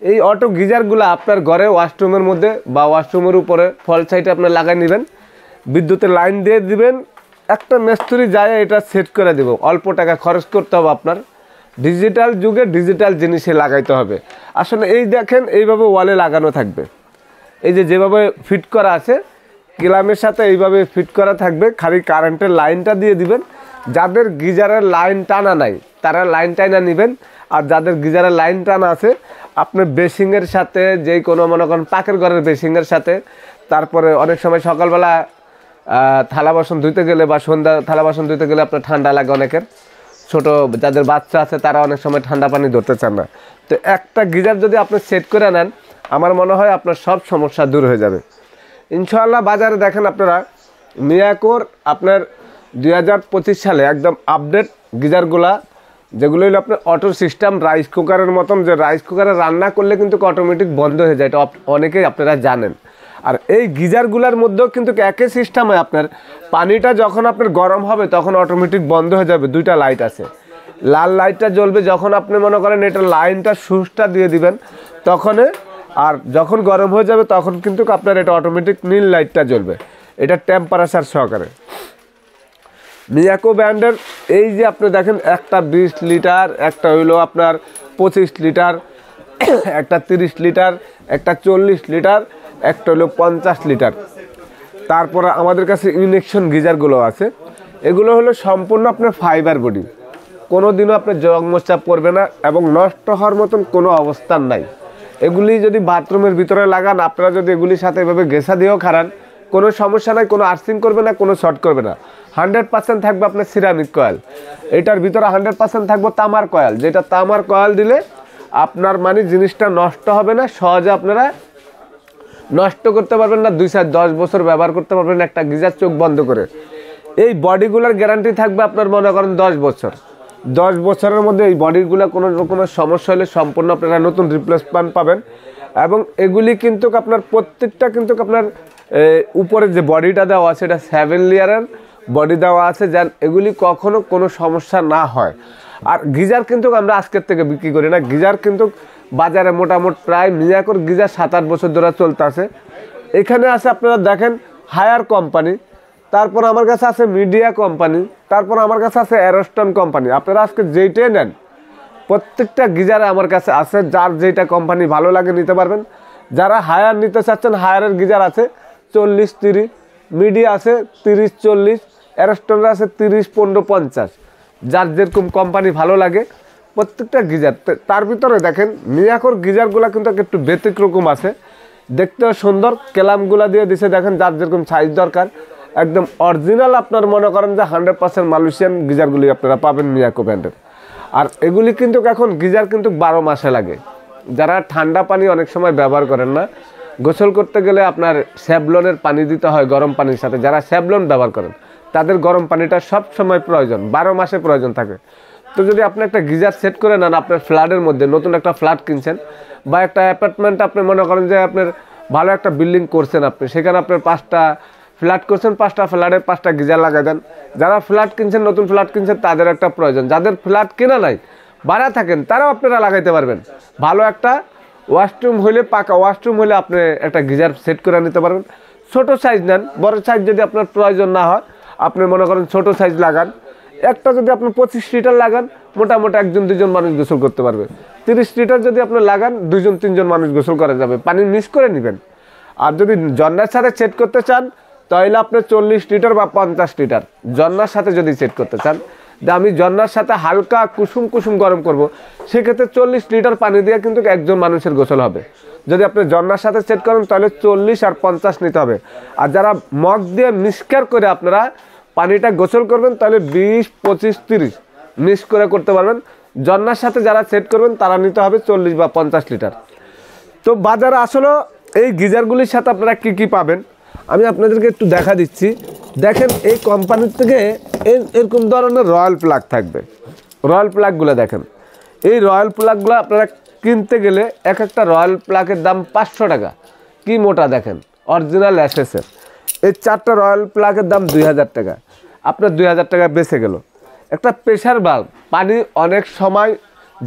এই অটো গিজারগুলো আপনার ঘরে ওয়াশরুমের মধ্যে বা ওয়াশরুমের উপরে ফল সাইডে আপনি লাগাই নেবেন, বিদ্যুতের লাইন দিয়ে দিবেন, একটা মিস্ত্রি যায় এটা সেট করে দেব। অল্প টাকা খরচ করতে হবে আপনার, ডিজিটাল যুগে ডিজিটাল জিনিসে লাগাইতে হবে। আসলে এই দেখেন এইভাবে ওয়ালে লাগানো থাকবে, এই যে যেভাবে ফিট করা আছে ক্লামের সাথে এইভাবে ফিট করা থাকবে, খালি কারেন্টের লাইনটা দিয়ে দিবেন। যাদের গিজারের লাইন টানা নাই তারা লাইন টানা নেবেন, আর যাদের গিজারের লাইন টানা আছে আপনার বেসিংয়ের সাথে যেই কোনো মনে করেন পাকের ঘরের বেসিংয়ের সাথে, তারপরে অনেক সময় সকালবেলা থালা বাসন ধুইতে গেলে বা সন্ধ্যা থালা বাসন ধুইতে গেলে আপনার ঠান্ডা লাগে, অনেকের ছোট যাদের বাচ্চা আছে তারা অনেক সময় ঠান্ডা পানি ধরতে চান না। তো একটা গিজার যদি আপনি সেট করে নেন আমার মনে হয় আপনার সব সমস্যা দূর হয়ে যাবে ইনশাআল্লাহ। বাজারে দেখেন আপনারা মিয়াকোর আপনার 2025 সালে একদম আপডেট গিজারগুলা, যেগুলো হলো আপনার অটো সিস্টেম, রাইস কুকারের মতন, যে রাইস কুকারে রান্না করলে কিন্তু অটোমেটিক বন্ধ হয়ে যায়, এটা অনেকেই আপনারা জানেন। আর এই গিজারগুলোর মধ্যেও কিন্তু একই সিস্টেমে আপনার পানিটা যখন আপনার গরম হবে তখন অটোমেটিক বন্ধ হয়ে যাবে। দুইটা লাইট আছে, লাল লাইটটা জ্বলবে যখন আপনি মনে করেন এটা লাইনটা সুইচটা দিয়ে দিবেন তখন, আর যখন গরম হয়ে যাবে তখন কিন্তু আপনার এটা অটোমেটিক নীল লাইটটা জ্বলবে, এটা টেম্পারেচার সহকারে। মিয়াকো ব্র্যান্ডের এই যে আপনি দেখেন একটা 20 লিটার, একটা হইলো আপনার 25 লিটার, একটা 30 লিটার, একটা 40 লিটার, একটা হলো 50 লিটার। তারপরে আমাদের কাছে ইন্ডাকশন গিজারগুলো আছে, এগুলো হলো সম্পূর্ণ আপনার ফাইবার বডি, কোনো দিনও আপনার জং মোচা পড়বে না এবং নষ্ট হওয়ার মতন কোনো অবস্থান নাই। এগুলি যদি বাথরুমের ভিতরে লাগান, আপনারা যদি এগুলির সাথে এভাবে গেছা দিয়েও খারান কোনো সমস্যা নাই, কোনো আর্থিং করবে না, কোনো শর্ট করবে না। 100% থাকবে আপনার সিরামিক কয়েল, এটার ভিতরে 100% থাকবে তামার কয়েল, যেটা তামার কয়েল দিলে আপনার মানে জিনিসটা নষ্ট হবে না, সহজে আপনারা নষ্ট করতে পারবেন না, 2-10 বছর ব্যবহার করতে পারবেন একটা গিজার চোখ বন্ধ করে। এই বডিগুলোর গ্যারান্টি থাকবে আপনার মনে করেন 10 বছর। 10 বছরের মধ্যে এই বডিগুলো কোনো রকমের সমস্যা হলে সম্পূর্ণ আপনারা নতুন রিপ্লেসমেন্ট পাবেন। এবং এগুলি কিন্তু আপনার প্রত্যেকটা কিন্তু আপনার উপরে যে বডিটা দেওয়া আছে এটা 7 লেয়ারের বডি দেওয়া আছে, যেন এগুলি কখনো কোনো সমস্যা না হয়। আর গিজার কিন্তু আমরা আজকের থেকে বিক্রি করি না, গিজার কিন্তু বাজারে মোটামুটি প্রায় মিয়াকোর গিজার 7-8 বছর ধরে চলতে আছে। এখানে আছে আপনারা দেখেন হায়ার কোম্পানি, তারপর আমার কাছে আছে মিডিয়া কোম্পানি, তারপর আমার কাছে আছে অ্যারোস্টন কোম্পানি। আপনারা আজকে যেইটাই নেন প্রত্যেকটা গিজারে আমার কাছে আছে, যার যেটা কোম্পানি ভালো লাগে নিতে পারবেন। যারা হায়ার নিতে চাচ্ছেন হায়ারের গিজার আছে 40-30, মিডিয়া আছে 30-40, অ্যারোস্টনের আছে 30-15-50, যার যেরকম কোম্পানি ভালো লাগে প্রত্যেকটা গিজার। তার ভিতরে দেখেন মিয়াকোর গিজারগুলো কিন্তু একটু ব্যতিক্রম আছে, দেখতেও সুন্দর, কেলামগুলা দিয়ে দিছে দেখেন যার যেরকম সাইজ দরকার, একদম অরিজিনাল আপনার মনে করেন যে 100% মালয়েশিয়ান গিজারগুলি আপনারা পাবেন মিয়াকো ব্র্যান্ডের। আর এগুলি কিন্তু এখন গিজার কিন্তু 12 মাসে লাগে। যারা ঠান্ডা পানি অনেক সময় ব্যবহার করেন না, গোসল করতে গেলে আপনার স্যাভলনের পানি দিতে হয় গরম পানির সাথে, যারা স্যাভলন ব্যবহার করেন তাদের গরম পানিটা সব সময় প্রয়োজন, 12 মাসে প্রয়োজন থাকে। তো যদি আপনি একটা গিজার সেট করে নেন আপনার ফ্ল্যাটের মধ্যে, নতুন একটা ফ্ল্যাট কিনছেন বা একটা অ্যাপার্টমেন্ট আপনি মনে করেন যে আপনার ভালো একটা বিল্ডিং করছেন, আপনি সেখানে আপনার 5টা ফ্ল্যাট করছেন, 5টা ফ্ল্যাটে 5টা গিজার লাগাই দেন। যারা ফ্ল্যাট কিনছেন, নতুন ফ্ল্যাট কিনছেন তাদের একটা প্রয়োজন, যাদের ফ্ল্যাট কেনা নাই ভাড়া থাকেন তারাও আপনারা লাগাইতে পারবেন। ভালো একটা ওয়াশরুম হলে, পাকা ওয়াশরুম হলে আপনি একটা গিজার সেট করে নিতে পারবেন। ছোটো সাইজ নেন, বড় সাইজ যদি আপনার প্রয়োজন না হয় আপনি মনে করেন ছোটো সাইজ লাগান। একটা যদি আপনি 25 লিটার লাগান মোটামুটি 1-2 মানুষ গোসল করতে পারবে। 30 লিটার যদি আপনি লাগান 2-3 মানুষ গোসল করা যাবে, পানি মিক্স করে নেবেন। আর যদি জন্নার সাথে সেট করতে চান তাহলে আপনি 40 লিটার বা 50 লিটার জন্নার সাথে যদি সেট করতে চান, আমি জন্নার সাথে হালকা কুসুম কুসুম গরম করব, সেক্ষেত্রে 40 লিটার পানি দিয়ে কিন্তু একজন মানুষের গোসল হবে। যদি আপনি জন্নার সাথে সেট করেন তাহলে 40 আর 50 নিতে হবে। আর যারা মগ দিয়ে মিক্সচার করে আপনারা পানিটা গোসল করবেন তাহলে 20, 25, 30 মিক্স করে করতে পারবেন। জন্নার সাথে যারা সেট করবেন তারা নিতে হবে 40 বা 50 লিটার। তো বাজারে আসলে এই গিজারগুলির সাথে আপনারা কি কি পাবেন আমি আপনাদেরকে একটু দেখা দিচ্ছি। দেখেন এই কোম্পানির থেকে এরকম ধরনের রয়্যাল প্লাগ থাকবে। রয়্যাল প্লাগগুলো দেখেন, এই রয়্যাল প্লাগগুলো আপনারা কিনতে গেলে এক একটা রয়্যাল প্লাগের দাম 500 টাকা। কি মোটা দেখেন, অরিজিনাল এসএসের। এই 4টা রয়্যাল প্লাগের দাম 2000 টাকা, আপনার 2000 টাকা বেঁচে গেল। একটা প্রেশার বাল্ব, পানি অনেক সময়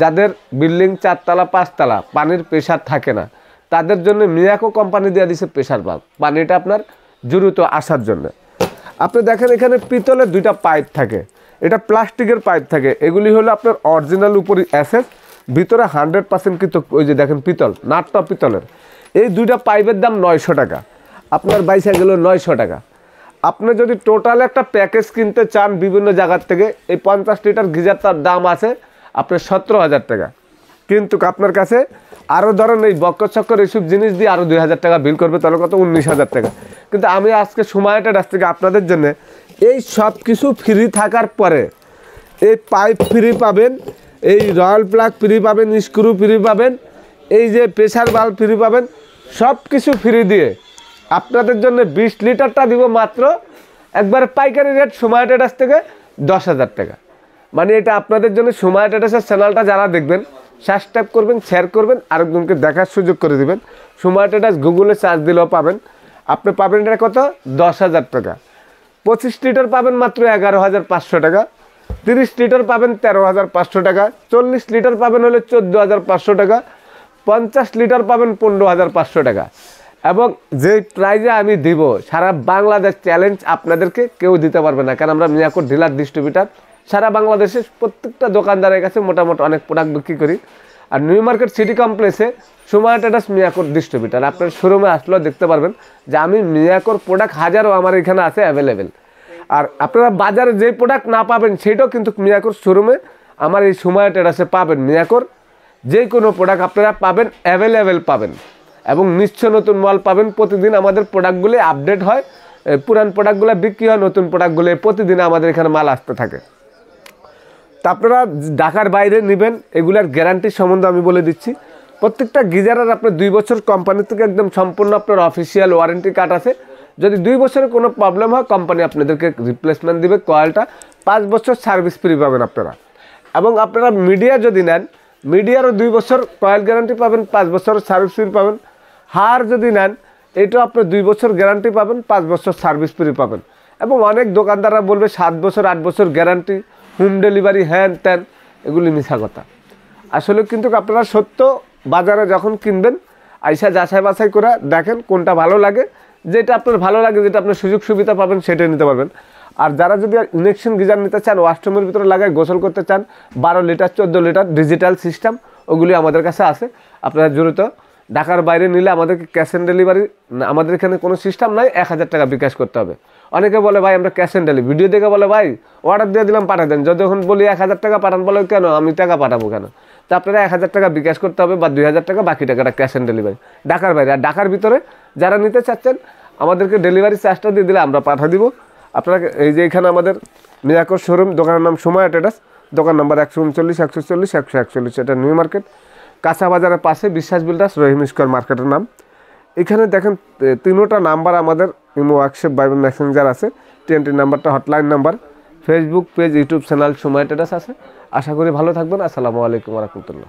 যাদের বিল্ডিং 4 তলা 5 তলা পানির প্রেশার থাকে না, তাদের জন্য মিয়াকো কোম্পানি দিয়ে দিছে প্রেশার বাল্ব, পানিটা আপনার দ্রুত আসার জন্য। আপনি দেখেন এখানে পিতলের 2টা পাইপ থাকে, এটা প্লাস্টিকের পাইপ থাকে, এগুলি হলো আপনার অরিজিনাল উপরে অ্যাসেস, ভিতরে 100% কিন্তু ওই যে দেখেন পিতল, নাটটা পিতলের। এই 2টা পাইপের দাম 900 টাকা, আপনার বাইসা গেল 900 টাকা। আপনি যদি টোটাল একটা প্যাকেজ কিনতে চান বিভিন্ন জায়গার থেকে, এই 50 লিটার গিজার তার দাম আছে আপনার 17,000 টাকা। কিন্তু আপনার কাছে আরও ধরেন এই বক্কর চক্কর এইসব জিনিস দিয়ে আরও 2,000 টাকা বিল করবে, তাহলে কত 19,000 টাকা। কিন্তু আমি আজকে সময়টা কাছ থেকে আপনাদের জন্য এই সব কিছু ফ্রি থাকার পরে এই পাইপ ফ্রি পাবেন, এই রয়্যাল প্লাগ ফ্রি পাবেন, স্ক্রু ফ্রি পাবেন, এই যে প্রেসার বাল্ব ফ্রি পাবেন, সব কিছু ফ্রি দিয়ে আপনাদের জন্য 20 লিটারটা দিব মাত্র একবার পাইকারি রেট সময় ট্রেডার্স থেকে 10,000 টাকা। মানে এটা আপনাদের জন্য সময় ট্রেডার্সের চ্যানেলটা যারা দেখবেন সাবস্ক্রাইব করবেন, শেয়ার করবেন, আরেকজনকে দেখার সুযোগ করে দেবেন। সময় ট্রেডার্স গুগলে সার্চ দিলেও পাবেন। আপনি পাবেন এটা কত 10,000 টাকা। 25 লিটার পাবেন মাত্র 11,500 টাকা, 30 লিটার পাবেন 13,500 টাকা, 40 লিটার পাবেন হলে 14,500 টাকা, 50 লিটার পাবেন 15,500 টাকা। এবং যে প্রাইজে আমি দিব সারা বাংলাদেশ চ্যালেঞ্জ আপনাদেরকে কেউ দিতে পারবে না, কারণ আমরা মিয়াকোর ডিলার ডিস্ট্রিবিউটার, সারা বাংলাদেশের প্রত্যেকটা দোকানদারের কাছে মোটামুটি অনেক প্রোডাক্ট বিক্রি করি। আর নিউ মার্কেট সিটি কমপ্লেক্সে সময় ট্রেডার্স মিয়াকোর ডিস্ট্রিবিউটার, আপনার শোরুমে আসলেও দেখতে পারবেন যে আমি মিয়াকোর প্রোডাক্ট হাজারও আমার এখানে আছে অ্যাভেলেবেল। আর আপনারা বাজারে যে প্রোডাক্ট না পাবেন সেটাও কিন্তু মিয়াকোর শোরুমে আমার এই সময় ট্রেডার্সে পাবেন। মিয়াকোর যে কোনো প্রোডাক্ট আপনারা পাবেন, অ্যাভেলেবেল পাবেন এবং নিশ্চ নতুন মাল পাবেন। প্রতিদিন আমাদের প্রোডাক্টগুলি আপডেট হয়, পুরান প্রোডাক্টগুলো বিক্রি হয়, নতুন প্রোডাক্টগুলো প্রতিদিন আমাদের এখানে মাল আসতে থাকে। তা আপনারা ঢাকার বাইরে নেবেন, এগুলার গ্যারান্টি সম্বন্ধে আমি বলে দিচ্ছি। প্রত্যেকটা গিজারের আপনার 2 বছর কোম্পানি থেকে একদম সম্পূর্ণ আপনার অফিসিয়াল ওয়ারেন্টি কার্ড আছে। যদি 2 বছরের কোনো প্রবলেম হয় কোম্পানি আপনাদেরকে রিপ্লেসমেন্ট দিবে। কয়েলটা 5 বছর সার্ভিস ফ্রি পাবেন আপনারা। এবং আপনারা মিডিয়া যদি নেন, মিডিয়ারও 2 বছর কয়েল গ্যারান্টি পাবেন, 5 বছর সার্ভিস ফ্রি পাবেন। হার যদি নেন এটাও আপনি 2 বছর গ্যারান্টি পাবেন, 5 বছর সার্ভিস ফ্রি পাবেন। এবং অনেক দোকানদাররা বলবে 7 বছর 8 বছর গ্যারান্টি, হোম ডেলিভারি, হ্যান ত্যান, এগুলি মিথ্যা কথা। আসলে কিন্তু আপনারা সত্য বাজারে যখন কিনবেন আইসা যাচাই বাছাই করে দেখেন কোনটা ভালো লাগে, যেটা আপনার ভালো লাগে, যেটা আপনার সুযোগ সুবিধা পাবেন সেটাই নিতে পারবেন। আর যারা যদি ইন্ডাকশন গিজার নিতে চান, ওয়াশরুমের ভিতরে লাগায় গোসল করতে চান, 12 লিটার 14 লিটার ডিজিটাল সিস্টেম, ওগুলি আমাদের কাছে আছে। আপনারা দ্রুত ঢাকার বাইরে নিলে আমাদেরকে ক্যাশ অন ডেলিভারি, আমাদের এখানে কোনো সিস্টেম নাই, 1,000 টাকা বিকাশ করতে হবে। অনেকে বলে ভাই আমরা ক্যাশ অন ডেলিভারি, ভিডিও দেখে বলে ভাই অর্ডার দিয়ে দিলাম পাঠিয়ে দেন, যখন বলি 1,000 টাকা পাঠান বলে কেন আমি টাকা পাঠাবো কেন। তো আপনারা 1,000 টাকা বিকাশ করতে হবে বা 2,000 টাকা, বাকি টাকাটা ক্যাশ অন ডেলিভারি ঢাকার বাইরে। আর ঢাকার ভিতরে যারা নিতে চাচ্ছেন আমাদেরকে ডেলিভারি চার্জটা দিয়ে দিলে আমরা পাঠিয়ে দিব। আপনারা এই যে এখানে আমাদের মিয়াকোর শোরুম, দোকানের নাম সময় ট্রেডার্স, দোকান নাম্বার 139, 140, 141, এটা নিউ মার্কেট কাঁচা বাজারের পাশে বিশ্বাস বিল্ডার্স, রহিম স্কোয়ার মার্কেটের নাম। এখানে দেখেন 3টা নাম্বার আমাদের ইমো, হোয়াটসঅ্যাপ, ভাইবার, মেসেঞ্জার আছে। 20 নাম্বারটা hotline number, Facebook page, YouTube channel সময় ট্রেডার্স আছে। আশা করি ভালো থাকবেন। আসসালামু আলাইকুম ওয়া রাহমাতুল্লাহ।